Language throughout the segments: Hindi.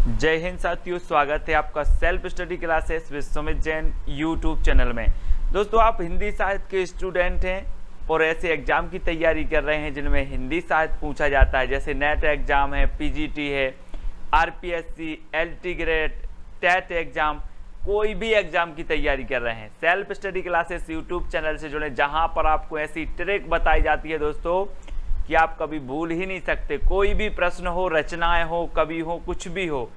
जय हिंद साथियों, स्वागत है आपका self study classes with Sumit Jain YouTube channel में। दोस्तों, आप हिंदी साहित्य के स्टूडेंट हैं और ऐसे एग्जाम की तैयारी कर रहे हैं जिनमें हिंदी साहित्य पूछा जाता है, जैसे नेट एग्जाम है, पीजीटी है, RPSC, LT grade, TET exam, कोई भी एग्जाम की तैयारी कर रहे हैं। Self study classes YouTube channel से जुड़े, जहां पर आपको ऐसी ट्रिक बताई जाती है दोस्तों कि आप कभी भूल ही नहीं सकते। कोई भी प्रश्न हो, रचनाएं हो, कवि हो, कुछ भी हो,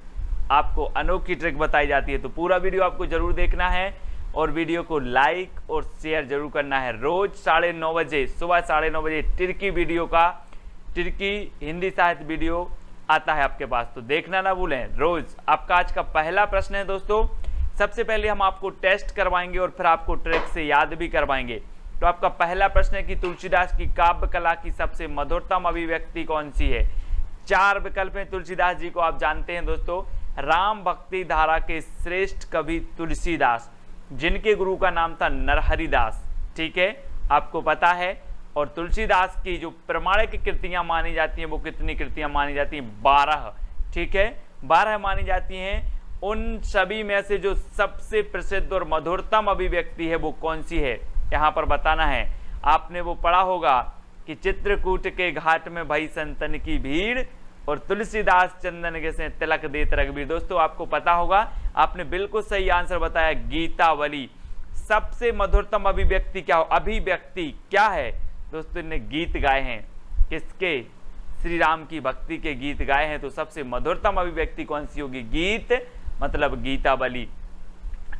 आपको अनोखी ट्रिक बताई जाती है। तो पूरा वीडियो आपको जरूर देखना है और वीडियो को लाइक और शेयर जरूर करना है। रोज 9:30 बजे, सुबह 9:30 बजे टिरकी हिंदी साहित्य वीडियो आता है आपके पास, तो देखना ना भूलें रोज। आपका आज का पहला प्रश्न है दोस्तों। सबसे पहले हम आपको टेस्ट करवाएंगे और फिर आपको ट्रिक से याद भी करवाएंगे। तो आपका पहला प्रश्न है कि तुलसीदास की काव्य कला की सबसे मधुरतम अभिव्यक्ति कौन सी है। 4 विकल्प हैं। तुलसीदास जी को आप जानते हैं दोस्तों, राम भक्ति धारा के श्रेष्ठ कवि तुलसीदास, जिनके गुरु का नाम था नरहरिदास। ठीक है, आपको पता है। और तुलसीदास की जो प्रमाणिक कृतियां मानी जाती हैं, वो कितनी कृतियां मानी जाती हैं? 12। ठीक है, 12 मानी जाती हैं। उन सभी में से जो सबसे प्रसिद्ध और मधुरतम अभिव्यक्ति है वो कौन सी है, यहाँ पर बताना है। आपने वो पढ़ा होगा कि चित्रकूट के घाट में भई संतन की भीड़ और तुलसीदास चंदन के से तिलक देत रघुबीर। दोस्तों, आपको पता होगा, आपने बिल्कुल सही आंसर बताया, गीतावली। सबसे मधुरतम अभिव्यक्ति क्या हो, अभिव्यक्ति क्या है दोस्तों? ने गीत गाए हैं, किसके? श्री राम की भक्ति के गीत गाए हैं। तो सबसे मधुरतम अभिव्यक्ति कौन सी होगी? गीत, मतलब गीतावली।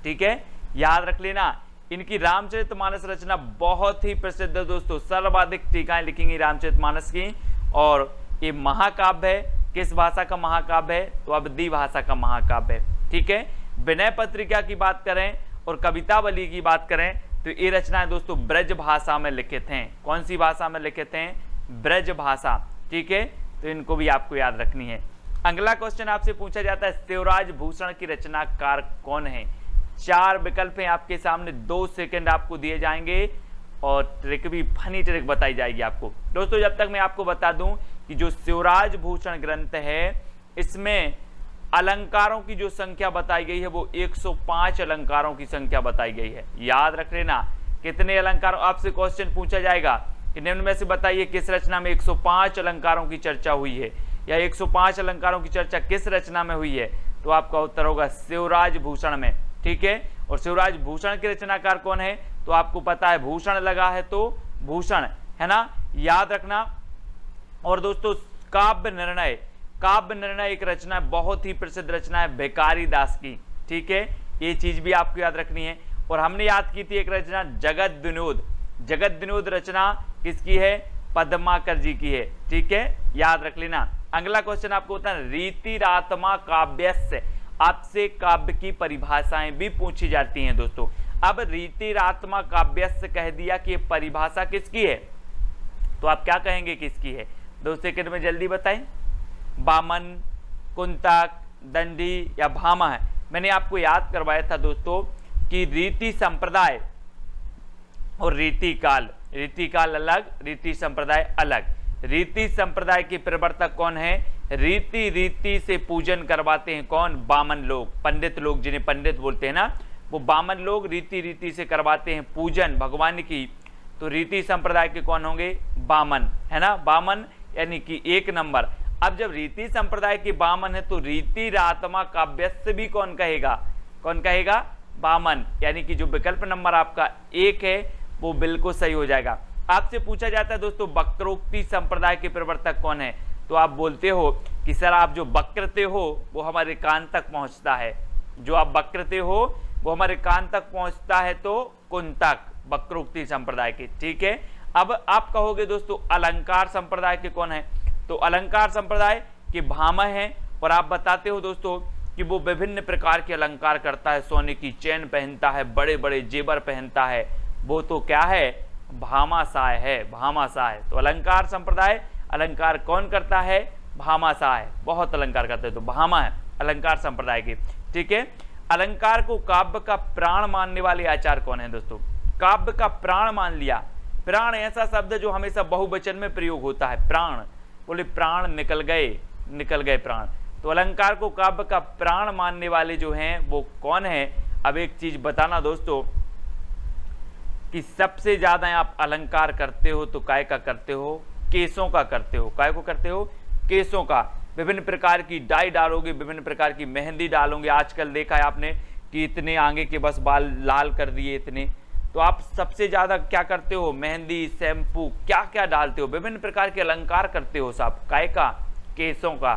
ठीक है, याद रख लेना। इनकी रामचरितमानस रचना बहुत ही प्रसिद्ध है दोस्तों, सर्वाधिक टीकाएं लिखेंगी रामचरितमानस की। और ये महाकाव्य है। किस भाषा का महाकाव्य है? तो अवधी भाषा का महाकाव्य है। ठीक है, विनय पत्रिका की बात करें और कवितावली की बात करें तो ये रचनाएं दोस्तों ब्रज भाषा में लिखित हैं। कौन सी भाषा में लिखित हैं? ब्रज भाषा। ठीक है, तो इनको भी आपको याद रखनी है। अगला क्वेश्चन आपसे पूछा जाता है, शिवराज भूषण की रचनाकार कौन है? 4 विकल्प हैं आपके सामने, 2 सेकंड आपको दिए जाएंगे और ट्रिक भी, फनी ट्रिक बताई जाएगी आपको। दोस्तों, जब तक मैं आपको बता दूं कि जो शिवराज भूषण ग्रंथ है, इसमें अलंकारों की जो संख्या बताई गई है वो 105 अलंकारों की संख्या बताई गई है। याद रख लेना, कितने अलंकार आपसे क्वेश्चन पूछा जाएगा कि निम्न में से बताइए किस रचना में 105 अलंकारों की चर्चा हुई है, या 105 अलंकारों की चर्चा किस रचना में हुई है। तो आपका उत्तर होगा शिवराज भूषण में। ठीक है, और शिवराज भूषण के रचनाकार कौन है? तो आपको पता है, भूषण लगा है तो भूषण, है ना, याद रखना। और दोस्तों, काव्य निर्णय, काव्य निर्णय एक रचना, बहुत ही प्रसिद्ध रचना है भिखारी दास की। ठीक है, ये चीज भी आपको याद रखनी है। और हमने याद की थी एक रचना जगत विनोद। जगत विनोद रचना किसकी है? पद्माकर जी की है। ठीक है, याद रख लेना। अगला क्वेश्चन आपको होता है, रीतिरात्मा काव्यस्य। आपसे काव्य की परिभाषाएं भी पूछी जाती हैं दोस्तों। अब रीतिरात्मा काव्यस्य कह दिया कि परिभाषा किसकी है, तो आप क्या कहेंगे किसकी है? 2 सेकंड में जल्दी बताएं। बामन, कुंतक, दंडी या भामा है? मैंने आपको याद करवाया था दोस्तों कि रीति संप्रदाय और रीतिकाल, रीतिकाल अलग, रीति संप्रदाय अलग। रीति संप्रदाय के प्रवर्तक कौन है? रीति से पूजन करवाते हैं कौन? बामन लोग, पंडित लोग, जिन्हें पंडित बोलते हैं ना, वो बामन लोग रीति से करवाते हैं पूजन भगवान की। तो रीति संप्रदाय के कौन होंगे? बामन, है ना, बामन, यानी कि 1 नंबर। अब जब रीति संप्रदाय के बामन है तो रीतिरात्मा काव्यस्य भी कौन कहेगा? कौन कहेगा? बामन, यानी कि जो विकल्प नंबर आपका 1 है वो बिल्कुल सही हो जाएगा। आपसे पूछा जाता है दोस्तों, वक्रोक्ति संप्रदाय के प्रवर्तक कौन है? तो आप बोलते हो कि सर आप जो वक्रते हो वो हमारे कान तक पहुंचता है, जो आप वक्रते हो वो हमारे कान तक पहुंचता है, तो कुंतक, वक्रोक्ति संप्रदाय के। ठीक है, अब आप कहोगे दोस्तों अलंकार संप्रदाय के कौन है? तो अलंकार संप्रदाय के भामा है। और आप बताते हो दोस्तों कि वो विभिन्न प्रकार के अलंकार करता है, सोने की चैन पहनता है, बड़े बड़े जेवर पहनता है, वो तो क्या है? भामाशाह है, भामाशाह। तो अलंकार संप्रदाय, अलंकार कौन करता है? भामाशाह है, बहुत अलंकार करते हैं, तो भामा है अलंकार संप्रदाय के। ठीक है, अलंकार को काव्य का प्राण मानने वाले आचार्य कौन है दोस्तों? काव्य का प्राण मान लिया। प्राण ऐसा शब्द जो हमेशा बहुवचन में प्रयोग होता है, प्राण। बोले प्राण निकल गए, निकल गए प्राण। तो अलंकार को काव्य का प्राण मानने वाले जो हैं वो कौन है? अब एक चीज बताना दोस्तों कि सबसे ज्यादा आप अलंकार करते हो तो काय का करते हो? केसों का करते हो। काय को करते हो? केसों का। विभिन्न प्रकार की डाई डालोगे, विभिन्न प्रकार की मेहंदी डालोगे। आजकल देखा है आपने कि इतने आगे के बस बाल लाल कर दिए इतने। तो आप सबसे ज्यादा क्या करते हो? मेहंदी, शैम्पू, क्या क्या डालते हो, विभिन्न प्रकार के अलंकार करते हो साहब। काय का? केसों का।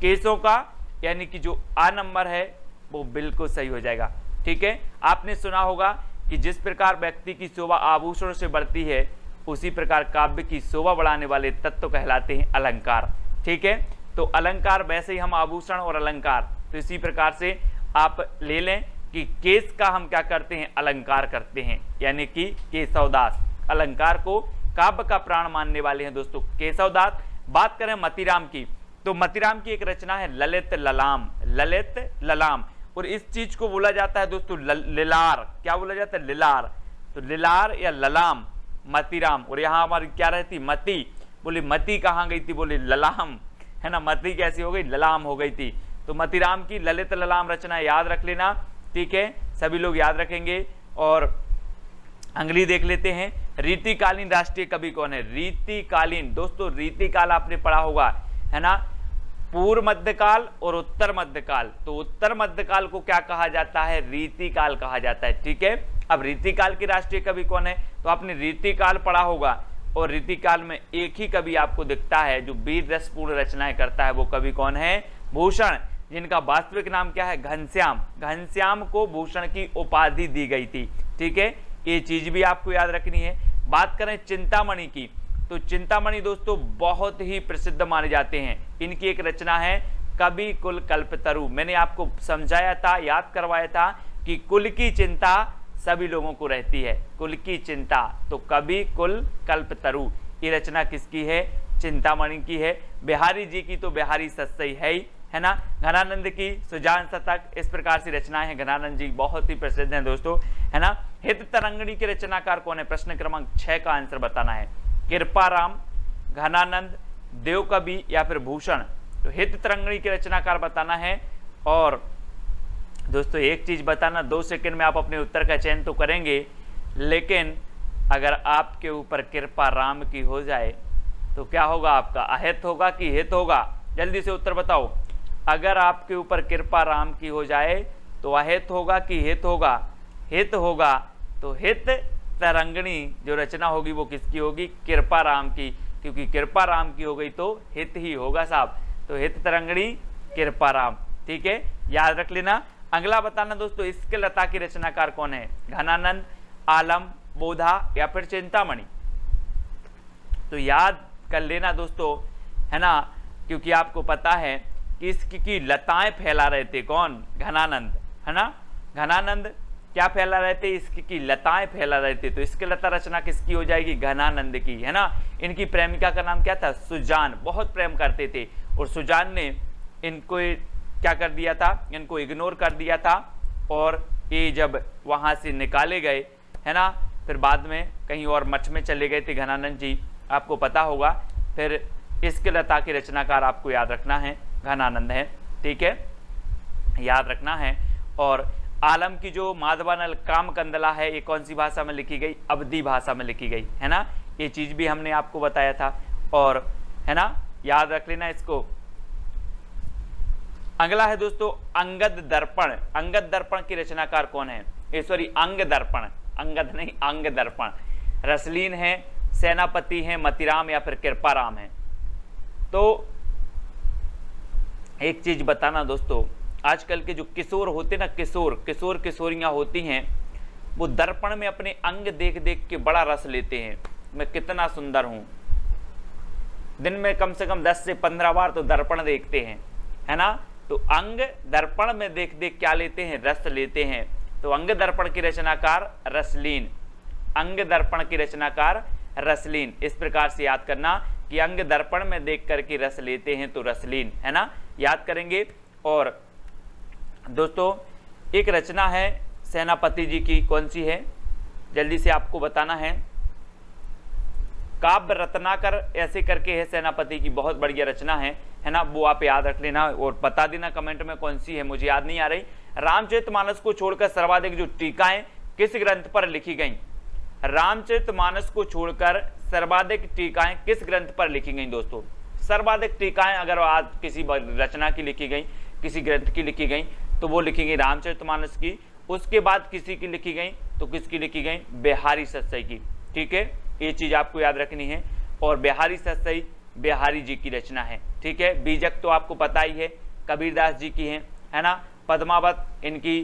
केसों का यानी कि जो आ नंबर है वो बिल्कुल सही हो जाएगा। ठीक है, आपने सुना होगा कि जिस प्रकार व्यक्ति की शोभा आभूषणों से बढ़ती है, उसी प्रकार काव्य की शोभा बढ़ाने वाले तत्व कहलाते हैं अलंकार। ठीक है, तो अलंकार वैसे ही हम आभूषण और अलंकार, तो इसी प्रकार से आप ले लें कि केस का हम क्या करते हैं? अलंकार करते हैं, यानी कि केशवदास। अलंकार को काव्य का प्राण मानने वाले हैं दोस्तों केशवदास। बात करें मतीराम की, तो मतीराम की एक रचना है ललित ललाम। ललित ललाम, और इस चीज को बोला जाता है दोस्तों लिलार। क्या बोला जाता है? लिलार। तो लिलार या ललाम मतीराम। और यहाँ हमारी क्या रहती? मती। बोली मती कहाँ गई थी? बोली ललाम, है ना। मती कैसी हो गई? ललाम हो गई थी। तो मतीराम की ललित ललाम रचना याद रख लेना। ठीक है, सभी लोग याद रखेंगे। और अगली देख लेते हैं, रीतिकालीन राष्ट्रीय कवि कौन है? रीतिकालीन दोस्तों, रीतिकाल आपने पढ़ा होगा, है ना। पूर्व मध्यकाल और उत्तर मध्यकाल। तो उत्तर मध्यकाल को क्या कहा जाता है? रीतिकाल कहा जाता है। ठीक है, अब रीतिकाल के राष्ट्रीय कवि कौन है? तो आपने रीतिकाल पढ़ा होगा, और रीतिकाल में एक ही कवि आपको दिखता है जो वीर रसपूर्ण रचनाएं करता है। वो कवि कौन है? भूषण, जिनका वास्तविक नाम क्या है? घनश्याम। घनश्याम को भूषण की उपाधि दी गई थी। ठीक है, ये चीज भी आपको याद रखनी है। बात करें चिंतामणि की, तो चिंतामणि दोस्तों बहुत ही प्रसिद्ध माने जाते हैं। इनकी एक रचना है कवि कुल कल्पतरु। मैंने आपको समझाया था, याद करवाया था कि कुल की चिंता सभी लोगों को रहती है। कुल की चिंता, तो कवि कुल कल्पतरु, ये रचना किसकी है? चिंतामणि की है। बिहारी जी की तो बिहारी सत्सई है ना। घनानंद की सुजान शतक, इस प्रकार से रचनाएं हैं। घनानंद जी बहुत ही प्रसिद्ध हैं दोस्तों, है ना। हित तरंगिणी के रचनाकार कौन है? प्रश्न क्रमांक 6 का आंसर बताना है। कृपाराम, घनानंद, देवकवि या फिर भूषण। तो हित तरंगिणी के रचनाकार बताना है। और दोस्तों एक चीज बताना, 2 सेकंड में आप अपने उत्तर का चयन तो करेंगे, लेकिन अगर आपके ऊपर कृपाराम की हो जाए तो क्या होगा? आपका अहित होगा कि हित होगा? जल्दी से उत्तर बताओ। अगर आपके ऊपर कृपाराम की हो जाए तो अहित होगा कि हित होगा? हित होगा। तो हित तरंगिणी जो रचना होगी वो किसकी होगी? कृपाराम की, क्योंकि कृपाराम की हो गई तो हित ही होगा साहब। तो हित तरंगिणी कृपाराम। ठीक है, याद रख लेना। अगला बताना दोस्तों, इश्क लता की रचनाकार कौन है? घनानंद, आलम, बोधा या फिर चिंतामणि। तो याद कर लेना दोस्तों, है ना, क्योंकि आपको पता है कि इसकी लताएं फैला रहे थे कौन? घनानंद, है ना। घनानंद क्या फैला रहे थे? इसकी लताएं फैला रहे थे। तो इसकी लता रचना किसकी हो जाएगी? घनानंद की, है ना। इनकी प्रेमिका का नाम क्या था? सुजान। बहुत प्रेम करते थे, और सुजान ने इनको क्या कर दिया था? इनको इग्नोर कर दिया था। और ये जब वहां से निकाले गए, है ना, फिर बाद में कहीं और मठ में चले गए थे घनानंद जी, आपको पता होगा। फिर इसके लता के रचनाकार आपको याद रखना है, घनानंद है। ठीक है, याद रखना है। और आलम की जो माधवानल कामकंदला है, ये कौन सी भाषा में लिखी गई? अवधी भाषा में लिखी गई, है ना। ये चीज भी हमने आपको बताया था, और है ना, याद रख लेना इसको। अगला है दोस्तों अंगद दर्पण। अंगद दर्पण की रचनाकार कौन है? सॉरी, अंग दर्पण, अंगद नहीं, अंग दर्पण। रसलीन है, सेनापति है, मतीराम या फिर कृपाराम है। तो एक चीज बताना दोस्तों, आजकल के जो किशोर होते ना, किशोर किशोरियां होती हैं, वो दर्पण में अपने अंग देख देख के बड़ा रस लेते हैं, मैं कितना सुंदर हूं। दिन में कम से कम 10 से 15 बार तो दर्पण देखते हैं, है ना। तो अंग दर्पण में देख देख क्या लेते हैं? रस लेते हैं। तो अंग दर्पण की रचनाकार रसलीन। अंग दर्पण की रचनाकार रसलीन। इस प्रकार से याद करना कि अंग दर्पण में देख करके रस लेते हैं तो रसलीन, है ना, याद करेंगे। और दोस्तों एक रचना है सेनापति जी की, कौन सी है? जल्दी से आपको बताना है। काव्य रत्नाकर ऐसे करके है सेनापति की, बहुत बढ़िया रचना है ना, वो आप याद रख लेना और बता देना कमेंट में कौन सी है, मुझे याद नहीं आ रही। रामचरितमानस को छोड़कर सर्वाधिक जो टीकाएं किस ग्रंथ पर लिखी गई? रामचरितमानस को छोड़कर सर्वाधिक टीकाएं किस ग्रंथ पर लिखी गई दोस्तों? सर्वाधिक टीकाएं अगर आज किसी रचना की लिखी गई, किसी ग्रंथ की लिखी गई, तो वो लिखी गई रामचरितमानस की। उसके बाद किसी की लिखी गई तो किसकी लिखी गई? बिहारी सतसई की। ठीक है, ये चीज आपको याद रखनी है। और बिहारी सतसई बिहारी जी की रचना है। ठीक है, बीजक तो आपको पता ही है, कबीरदास जी की है ना। पद्मावत इनकी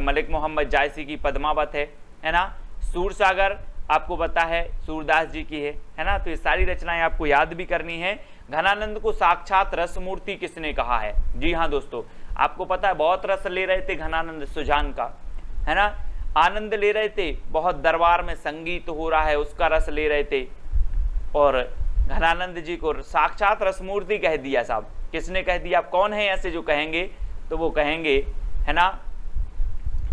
मलिक मोहम्मद जायसी की पद्मावत है ना। सूरसागर आपको पता है सूरदास जी की है ना। तो ये सारी रचनाएं आपको याद भी करनी है। घनानंद को साक्षात रस मूर्ति किसने कहा है? जी हाँ दोस्तों, आपको पता है बहुत रस ले रहे थे घनानंद सुजान का, है ना, आनंद ले रहे थे, बहुत दरबार में संगीत हो रहा है उसका रस ले रहे थे, और घनानंद जी को साक्षात रसमूर्ति कह दिया। साहब किसने कह दिया? आप कौन है ऐसे जो कहेंगे? तो वो कहेंगे, है ना,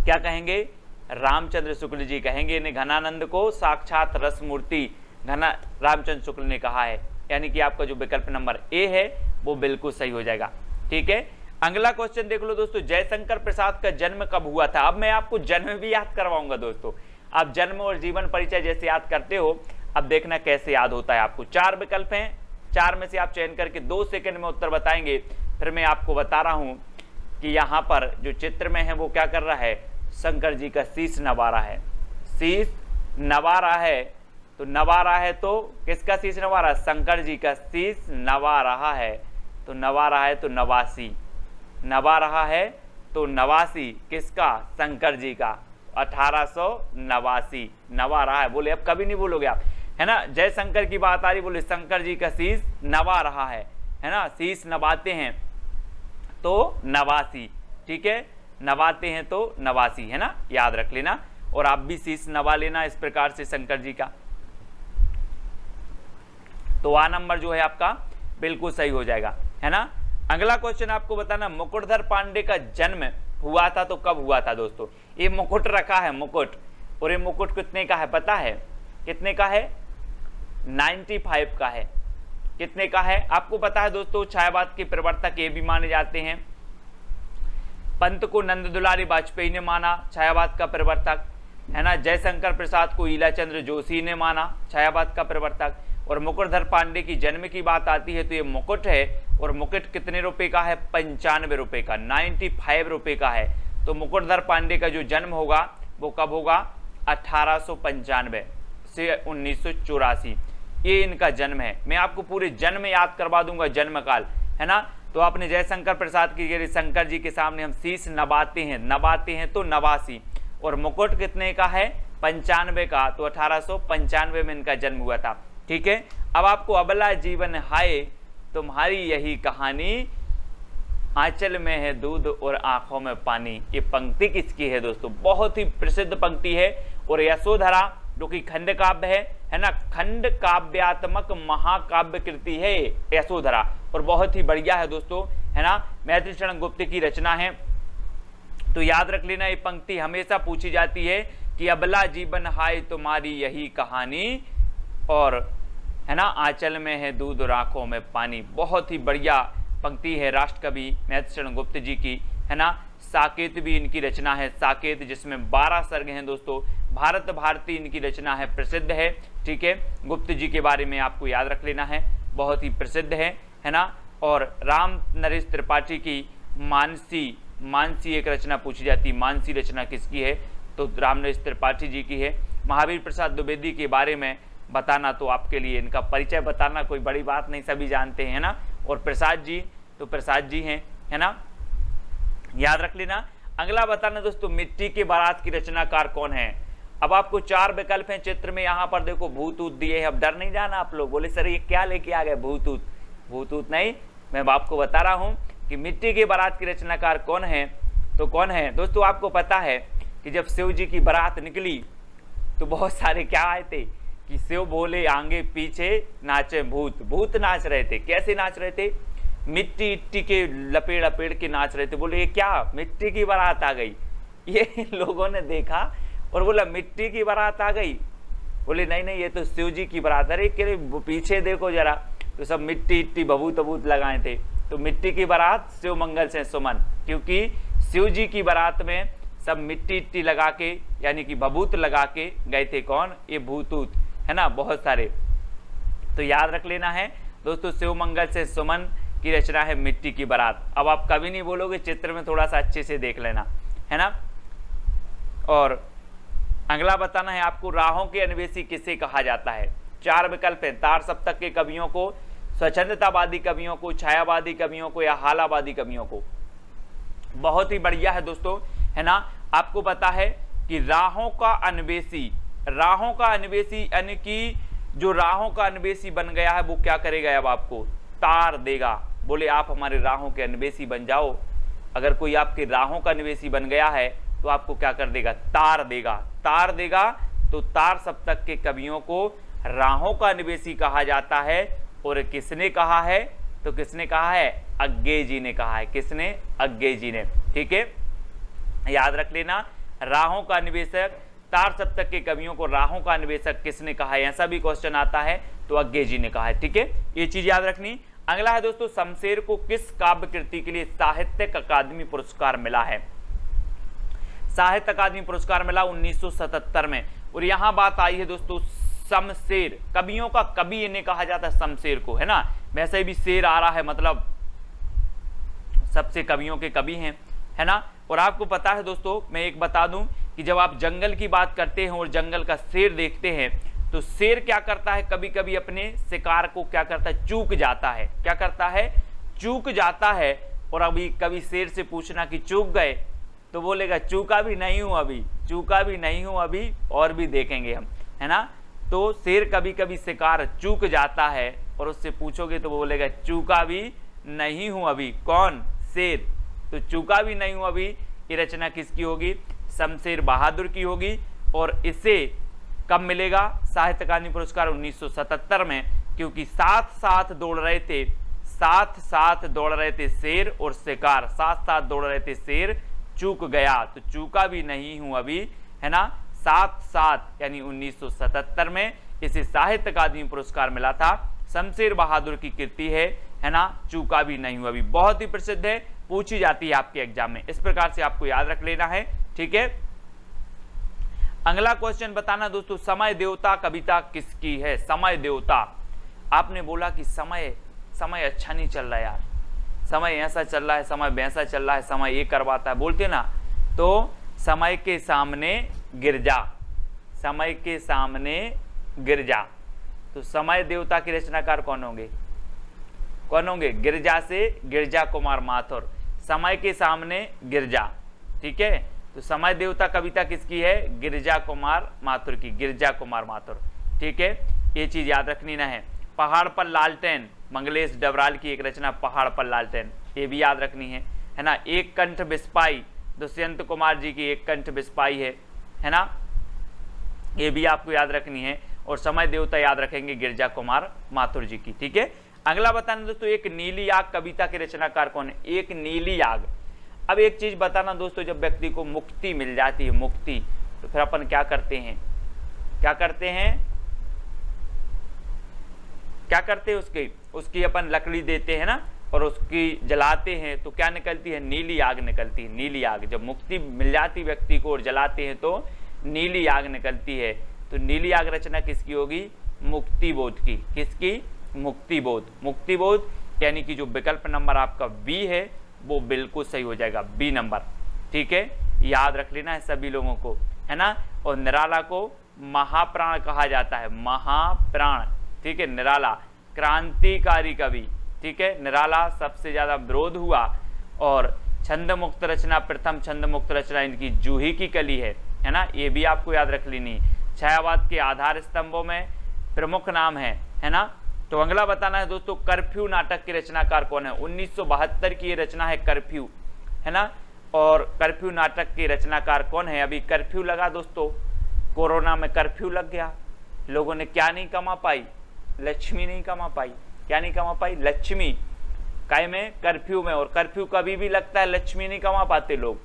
क्या कहेंगे? रामचंद्र शुक्ल जी कहेंगे, ने घनानंद को साक्षात रसमूर्ति रामचंद्र शुक्ल ने कहा है। यानी कि आपका जो विकल्प नंबर ए है वो बिल्कुल सही हो जाएगा। ठीक है, अगला क्वेश्चन देख लो दोस्तों, जयशंकर प्रसाद का जन्म कब हुआ था? अब मैं आपको जन्म भी याद करवाऊंगा दोस्तों। आप जन्म और जीवन परिचय जैसे याद करते हो, अब देखना कैसे याद होता है आपको। 4 विकल्प हैं, 4 में से आप चयन करके 2 सेकंड में उत्तर बताएंगे। फिर मैं आपको बता रहा हूं कि यहाँ पर जो चित्र में है वो क्या कर रहा है? शंकर जी का शीश नवा रहा है। शीश नवा रहा है, तो नवा रहा है तो किसका शीश नवा रहा है? शंकर जी का शीश नवा रहा है। तो नवा रहा है तो नवासी, नवा रहा है तो नवासी किसका? शंकर जी का। 1889 नवा रहा है। बोले अब कभी नहीं बोलोगे आप, है ना। जयशंकर की बात आ रही, बोले शंकर जी का शीश नवा रहा है ना। शीश नवाते हैं तो नवासी। ठीक है, नवाते हैं तो नवासी, है ना, याद रख लेना। और आप भी शीश नवा लेना इस प्रकार से शंकर जी का। तो आ नंबर जो है आपका बिल्कुल सही हो जाएगा, है ना। अगला क्वेश्चन आपको बताना, मुकुटधर पांडे का जन्म हुआ था तो कब हुआ था दोस्तों? ये मुकुट रखा है, मुकुट, और ये मुकुट कितने का है पता है? कितने का है? 95 का है। कितने का है आपको पता है दोस्तों? छायावाद के प्रवर्तक ये भी माने जाते हैं। पंत को नंद दुलारी वाजपेयी ने माना छायावाद का प्रवर्तक, है ना। जयशंकर प्रसाद को ईलाचंद्र जोशी ने माना छायावाद का प्रवर्तक। और मुकुटधर पांडे की जन्म की बात आती है तो ये मुकुट है, और मुकुट कितने रुपए का है? 95 रुपए का, 95 रुपए का है। तो मुकुटधर पांडे का जो जन्म होगा वो कब होगा? 1895 से 1984, ये इनका जन्म है। मैं आपको पूरे जन्म याद करवा दूंगा, जन्म काल, है ना। तो आपने जयशंकर प्रसाद की, शंकर जी के सामने हम शीश नवाते हैं तो 89, और मुकुट कितने का है? 95 का। तो 1895 में इनका जन्म हुआ था। ठीक है, अब आपको अबला जीवन हाय तुम्हारी यही कहानी, आंचल में है दूध और आंखों में पानी, ये पंक्ति किसकी है दोस्तों? बहुत ही प्रसिद्ध पंक्ति है। और यशोधरा जो कि खंड काव्य है ना, खंड काव्यात्मक महाकाव्य कृति है यशोधरा, और बहुत ही बढ़िया है दोस्तों, है ना। मैथिली शरण गुप्त की रचना है। तो याद रख लेना, ये पंक्ति हमेशा पूछी जाती है कि अबला जीवन हाय तुम्हारी यही कहानी, और है ना, आंचल में है दूध और आंखों में पानी। बहुत ही बढ़िया पंक्ति है राष्ट्र कवि मैथिली शरण गुप्त जी की, है ना। साकेत भी इनकी रचना है, साकेत, जिसमें 12 सर्ग हैं दोस्तों। भारत भारती इनकी रचना है, प्रसिद्ध है। ठीक है, गुप्त जी के बारे में आपको याद रख लेना है, बहुत ही प्रसिद्ध है ना। और राम नरेश त्रिपाठी की मानसी एक रचना पूछी जाती है, मानसी रचना किसकी है? तो राम नरेश त्रिपाठी जी की है। महावीर प्रसाद द्विवेदी के बारे में बताना, तो आपके लिए इनका परिचय बताना कोई बड़ी बात नहीं, सभी जानते हैं ना। और प्रसाद जी, तो प्रसाद जी हैं, है ना, याद रख लेना। अगला बताना दोस्तों, मिट्टी के बारात की रचनाकार कौन है? अब आपको 4 विकल्प हैं चित्र में, यहाँ पर देखो भूतूत दिए हैं। अब डर नहीं जाना आप लोग, बोले सर ये क्या लेके आ गए भूतूत? भूतूत नहीं, मैं आपको बता रहा हूँ कि मिट्टी के बारात की रचनाकार कौन है। तो कौन है दोस्तों? आपको पता है कि जब शिव जी की बारात निकली तो बहुत सारे क्या आए थे कि शिव बोले आगे पीछे नाचे भूत, भूत नाच रहे थे। कैसे नाच रहे थे? मिट्टी इट्टी के लपेड़ लपेड़ के नाच रहे थे। बोले ये क्या, मिट्टी की बारात आ गई? ये लोगों ने देखा और बोला मिट्टी की बारात आ गई, बोले नहीं नहीं ये तो शिव जी की बारात। अरे कह पीछे देखो जरा, तो सब मिट्टी इट्टी बबूत बबूत लगाए थे। तो मिट्टी की बारात शिव मंगल से सुमन, क्योंकि शिव जी की बारात में सब मिट्टी इट्टी लगा के यानी कि बबूत लगा के गए थे। कौन? ये भूतूत, है ना, बहुत सारे। तो याद रख लेना है दोस्तों, शिव मंगल से सुमन की रचना है मिट्टी की बारात। अब आप कभी नहीं बोलोगे, चित्र में थोड़ा सा अच्छे से देख लेना, है ना। और अगला बताना है आपको, राहों के अन्वेषी किसे कहा जाता है? 4 विकल्प है। तार सप्तक के कवियों को, स्वच्छंदतावादी कवियों को, छायावादी कवियों को, या हालावादी कवियों को। बहुत ही बढ़िया है दोस्तों, है ना। आपको पता है कि राहों का अन्वेषी, राहों का अन्वेषी यानी कि जो राहों का अन्वेषी बन गया है वो क्या करेगा? अब आपको तार देगा। बोले आप हमारे राहों के अन्वेषी बन जाओ। अगर कोई आपके राहों का अन्वेषी बन गया है तो आपको क्या कर देगा? तार देगा। तार देगा तो तार सप्तक के कवियों को राहों का अन्वेषी कहा जाता है। और किसने कहा है? तो किसने कहा है? अज्ञे जी ने कहा है। किसने? अज्ञे जी ने। ठीक है, याद रख लेना, राहों का अन्वेषक, तार सप्तक के कवियों को राहों का अन्वेषक किसने कहा है? ऐसा भी क्वेश्चन आता है तो अज्ञे जी ने कहा है। ठीक है, ये चीज याद रखनी। अगला है दोस्तों, शमशेर को किस काव्य कृति के लिए साहित्यिक अकादमी पुरस्कार मिला है? साहित्य अकादमी पुरस्कार मिला 1977 में। और यहां बात आई है दोस्तों, शमशेर, कवियों का कवि इन्हें कहा जाता है शमशेर को, है ना। वैसे भी शेर आ रहा है, मतलब सबसे कवियों के कवि हैं, है ना। और आपको पता है दोस्तों, मैं एक बता दूं कि जब आप जंगल की बात करते हैं और जंगल का शेर देखते हैं तो शेर क्या करता है? कभी कभी अपने शिकार को क्या करता है? चूक जाता है। क्या करता है? चूक जाता है। और अभी कभी शेर से पूछना कि चूक गए, तो बोलेगा चूका भी नहीं हूं अभी, चूका भी नहीं हूं अभी, और भी देखेंगे हम, है ना। तो शेर कभी कभी शिकार चूक जाता है और उससे पूछोगे तो वो बोलेगा चूका भी नहीं हूं अभी। कौन? शेर। तो चूका भी नहीं हूं अभी, ये रचना किसकी होगी? शमशेर बहादुर की होगी। और इसे कब मिलेगा साहित्य अकादमी पुरस्कार? 1977 में, क्योंकि साथ साथ दौड़ रहे थे, साथ साथ दौड़ रहे थे शेर और शिकार, साथ साथ दौड़ रहे थे शेर, चूक गया। तो चूका भी नहीं हूं अभी, है ना, साथ साथ, यानी 1977 में इसे साहित्य अकादमी पुरस्कार मिला था। शमशेर बहादुर की कृति है ना, चूका भी नहीं हूं अभी। बहुत ही प्रसिद्ध है, पूछी जाती है आपके एग्जाम में। इस प्रकार से आपको याद रख लेना है। ठीक है, अगला क्वेश्चन बताना दोस्तों, समय देवता कविता किसकी है? समय देवता, आपने बोला कि समय अच्छा नहीं चल रहा यार, समय ऐसा चल रहा है, समय वैसा चल रहा है, समय ये करवाता है, बोलते ना। तो समय के सामने गिर जा, समय के सामने गिर जा। तो समय देवता के रचनाकार कौन होंगे? कौन होंगे? गिरजा से गिरजा कुमार माथुर, समय के सामने गिरजा। ठीक है, तो समय देवता कविता किसकी है? गिरजा कुमार माथुर की, गिरजा कुमार माथुर। ठीक है, ये चीज याद रखनी ना है। पहाड़ पर लालटेन, मंगलेश डबराल की एक रचना पहाड़ पर लालटेन, ये भी याद रखनी है ना। एक कंठ बिस्पाई, दुष्यंत कुमार जी की एक कंठ बिस्पाई है ना, ये भी आपको याद रखनी है। और समय देवता याद रखेंगे गिरजा कुमार माथुर जी की। ठीक है, अगला बताना दोस्तों, एक नीली आग कविता के रचनाकार कौन है? एक नीली आग। अब एक चीज बताना दोस्तों, जब व्यक्ति को मुक्ति मिल जाती है, मुक्ति, तो फिर अपन क्या करते हैं? क्या करते हैं? क्या करते हैं? उसकी अपन लकड़ी देते हैं ना, और उसकी जलाते हैं तो क्या निकलती है? नीली आग निकलती है। नीली आग, जब मुक्ति मिल जाती व्यक्ति को और जलाते हैं तो नीली आग निकलती है। तो नीली आग रचना किसकी होगी? मुक्तिबोध की। किसकी? मुक्तिबोध। मुक्तिबोध यानी कि जो विकल्प नंबर आपका बी है वो बिल्कुल सही हो जाएगा, बी नंबर। ठीक है, याद रख लेना है सभी लोगों को, है ना। और निराला को महाप्राण कहा जाता है, महाप्राण। ठीक है, निराला क्रांतिकारी कवि। ठीक है, निराला सबसे ज्यादा विरोध हुआ। और छंद मुक्त रचना, प्रथम छंद मुक्त रचना इनकी जूही की कली है ना, ये भी आपको याद रख लेनी। छायावाद के आधार स्तंभों में प्रमुख नाम है ना। तो अगला बताना है दोस्तों, कर्फ्यू नाटक के रचनाकार कौन है? 1972 की ये रचना है कर्फ्यू, है ना। और कर्फ्यू नाटक के रचनाकार कौन है? अभी कर्फ्यू लगा दोस्तों, कोरोना में कर्फ्यू लग गया, लोगों ने क्या नहीं कमा पाई? लक्ष्मी नहीं कमा पाई। क्या नहीं कमा पाई? लक्ष्मी। काय में? कर्फ्यू में। और कर्फ्यू कभी भी लगता है, लक्ष्मी नहीं कमा पाते लोग।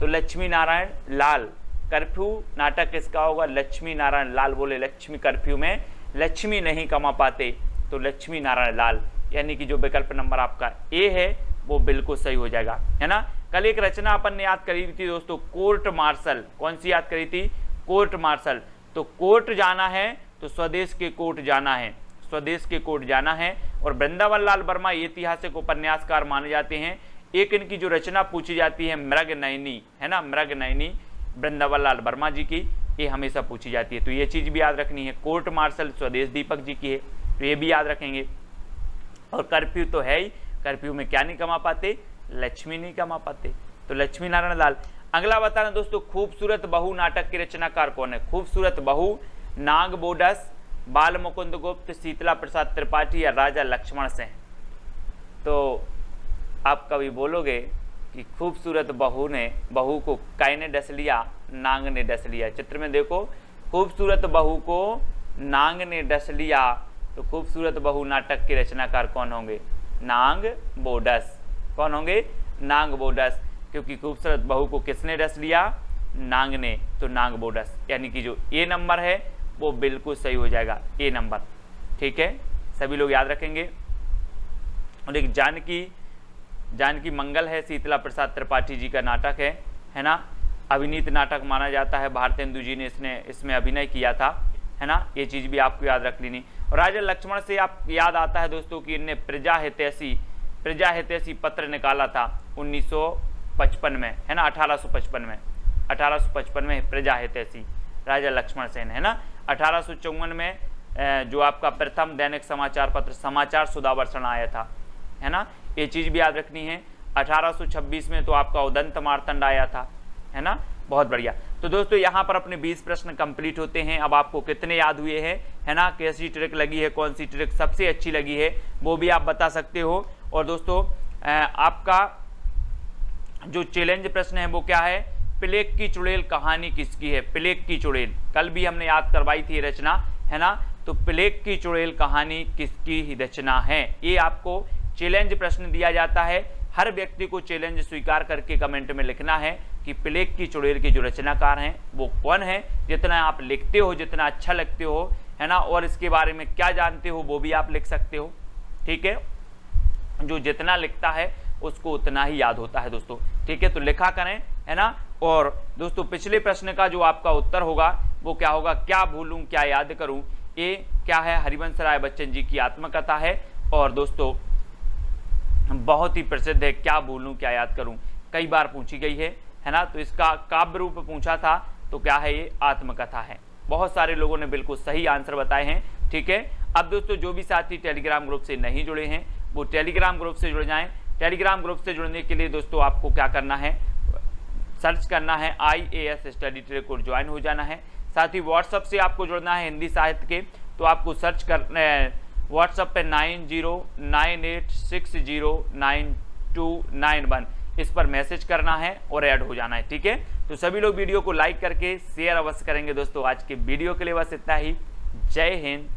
तो लक्ष्मी नारायण लाल, कर्फ्यू नाटक किसका होगा? लक्ष्मी नारायण लाल। बोले लक्ष्मी कर्फ्यू में लक्ष्मी नहीं कमा पाते, तो लक्ष्मी नारायण लाल, यानी कि जो विकल्प नंबर आपका ए है वो बिल्कुल सही हो जाएगा, है ना। कल एक रचना अपन ने याद करी थी दोस्तों, कोर्ट मार्शल। कौन सी याद करी थी? Court martial. तो कोर्ट जाना है तो स्वदेश के कोर्ट जाना है, स्वदेश के कोर्ट जाना है। और वृंदावन लाल वर्मा ऐतिहासिक उपन्यासकार माने जाते हैं। एक इनकी जो रचना पूछी जाती है मृगनयनी, है ना, मृगनयनी वृंदावन लाल वर्मा जी की, ये हमेशा पूछी जाती है। तो ये चीज भी याद रखनी है। कोर्ट मार्शल स्वदेश दीपक जी की है, तो ये भी याद रखेंगे। और कर्फ्यू तो है ही, कर्फ्यू में क्या नहीं कमा पाते? लक्ष्मी नहीं कमा पाते, तो लक्ष्मी नारायण लाल। अगला बताना दोस्तों, खूबसूरत बहू नाटक के रचनाकार कौन है? खूबसूरत बहू नाग बोडस, बाल मुकुंद गुप्त, शीतला प्रसाद त्रिपाठी या राजा लक्ष्मण सिंह। तो आप कभी बोलोगे कि खूबसूरत बहू को काय ने डस लिया? नांग ने डस लिया। चित्र में देखो, खूबसूरत बहू को नांग ने डस लिया, तो खूबसूरत बहू नाटक के रचनाकार कौन होंगे? नांग बोडस। कौन होंगे? नांग बोडस, क्योंकि खूबसूरत बहू को किसने डस लिया? नांग ने, तो नांग बोडस, यानी कि जो ए नंबर है वो बिल्कुल सही हो जाएगा, ए नंबर। ठीक है, सभी लोग याद रखेंगे। और एक जानकी मंगल है, शीतला प्रसाद त्रिपाठी जी का नाटक है ना, अभिनीत नाटक माना जाता है। भारतेंदु जी ने इसमें अभिनय किया था, है ना, ये चीज भी आपको याद रख लेनी। और राजा लक्ष्मण से आप याद आता है दोस्तों कि इनने प्रजा हितैषी पत्र निकाला था 1955 में, है ना, 1855 में प्रजा हितैषी राजा लक्ष्मण सेन, है ना। 1854 में जो आपका प्रथम दैनिक समाचार पत्र समाचार सुधावर्षण आया था, है ना, ये चीज भी याद रखनी है। 1826 में तो आपका उदंत मार्तंड आया था, है ना। बहुत बढ़िया। तो दोस्तों यहाँ पर अपने 20 प्रश्न कंप्लीट होते हैं। अब आपको कितने याद हुए हैं, है ना, कैसी ट्रिक लगी है, कौन सी ट्रिक सबसे अच्छी लगी है, वो भी आप बता सकते हो। और दोस्तों आपका जो चैलेंज प्रश्न है वो क्या है? प्लेग की चुड़ैल कहानी किसकी है? प्लेग की चुड़ैल, कल भी हमने याद करवाई थी रचना, है ना। तो प्लेग की चुड़ैल कहानी किसकी रचना है? ये आपको चैलेंज प्रश्न दिया जाता है। हर व्यक्ति को चैलेंज स्वीकार करके कमेंट में लिखना है कि प्लेग की चुड़ैल के जो रचनाकार हैं वो कौन है। जितना आप लिखते हो, जितना अच्छा लगते हो, है ना, और इसके बारे में क्या जानते हो वो भी आप लिख सकते हो। ठीक है, जो जितना लिखता है उसको उतना ही याद होता है दोस्तों। ठीक है, तो लिखा करें, है ना। और दोस्तों पिछले प्रश्न का जो आपका उत्तर होगा वो क्या होगा? क्या भूलूं क्या याद करूं। ये क्या है? हरिवंश राय बच्चन जी की आत्मकथा है। और दोस्तों बहुत ही प्रसिद्ध है, क्या भूलूं क्या याद करूं, कई बार पूछी गई है ना। तो इसका काव्य रूप पूछा था, तो क्या है? ये आत्मकथा है। बहुत सारे लोगों ने बिल्कुल सही आंसर बताए हैं। ठीक है, अब दोस्तों जो भी साथी टेलीग्राम ग्रुप से नहीं जुड़े हैं वो टेलीग्राम ग्रुप से जुड़ जाएं। टेलीग्राम ग्रुप से जुड़ने के लिए दोस्तों आपको क्या करना है? सर्च करना है IAS स्टडी ट्रैक को ज्वाइन हो जाना है। साथ ही व्हाट्सएप से आपको जुड़ना है हिंदी साहित्य के, तो आपको सर्च करना है व्हाट्सएप पे 9098609291, इस पर मैसेज करना है और ऐड हो जाना है। ठीक है, तो सभी लोग वीडियो को लाइक करके शेयर अवश्य करेंगे दोस्तों। आज के वीडियो के लिए बस इतना ही। जय हिंद,